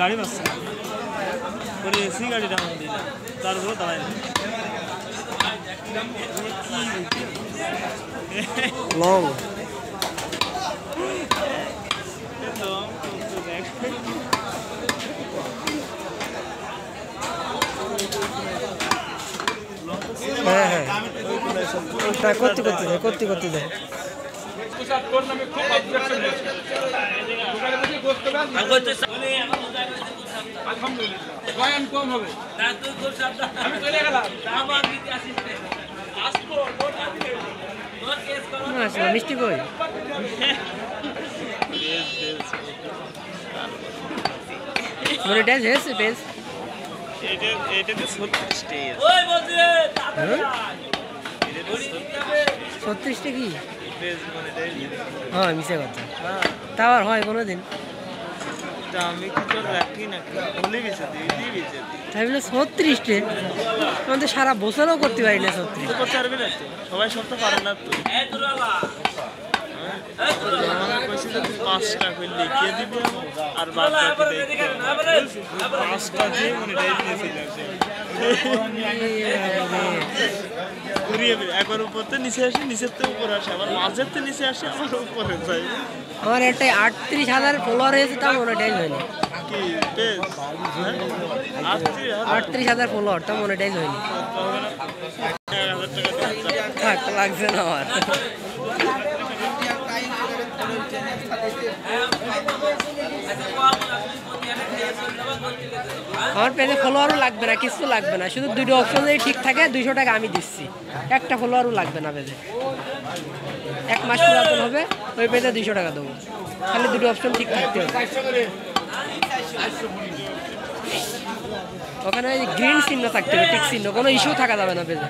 গাড়ি পাচ্ছে না করে এসি গাড়িটা মন দিই না তার উপরে দাঁড়ায় লং হ্যাঁ হ্যাঁ করতে দেয় মিষ্টি কই মনিটাইজ হয়েছে পেজ এটাতে 36টা কি হ্যাঁ মিশে কথা তা আর হয় কোনোদিন আমি কি তোর রাখি না বলে বেঁচে দিই তাই বলে 36টে আমাদের সারা বছরও করতে পারি না 36 করতে পারবি না তো সবাই সব তো পারে না তো কইছি যে 5টা করে লিখিয়ে দিবি আর বাদ বাকি দেখি 5টা দিয়ে মনিটাইজ দিয়েছি ঘুরিয়ে একবার উপরতে নিচে আসে নিচের থেকে উপরে আসে আবার মাঝের থেকে নিচে আসে আবার উপরে যায় আমার একটা 38,000 ফলোয়ার হয়েছে তা মনিটাইজ হয়নি কি পেজ 38,000 ফলোয়ার তা মনিটাইজ হয়নি 1000 টাকা লাগছে না আমার আমার পেজে ফলোয়ারও লাগবে না কিছু লাগবে না শুধু দুটো অপশন যদি ঠিক থাকে 200 টাকা আমি দিচ্ছি একটা ফলোয়ারও লাগবে না পেজে 1 মাস পুরাতন হবে ওই পেজে 200 টাকা দেবো খালি দুটো অপশন ঠিক থাকতে হবে ওখানে গ্রিন চিহ্ন থাকতে হবে টিক চিহ্ন কোনো ইস্যু থাকা যাবে না পেজে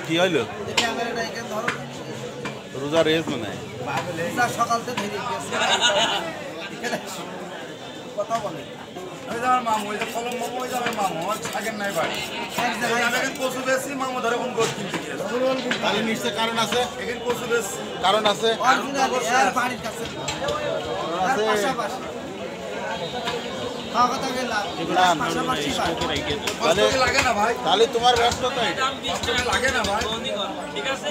কি হইল রোজা রেস মনে হয় সকাল থেকে কথা বলে ওই যার মামু ওই যে কলম মামু ওই যার মামু আর থাকেন নাই বাড়ি এখানে কচু বেশি মামু ধরে কোন গোট কিনতে তাহলে নিশ্চয় কারণ আছে এখানে কচু বেশি কারণ আছে বাড়ির কাছে লাগে না ভাই তাহলে তোমার ব্যস্ততা লাগে না ভাই ঠিক আছে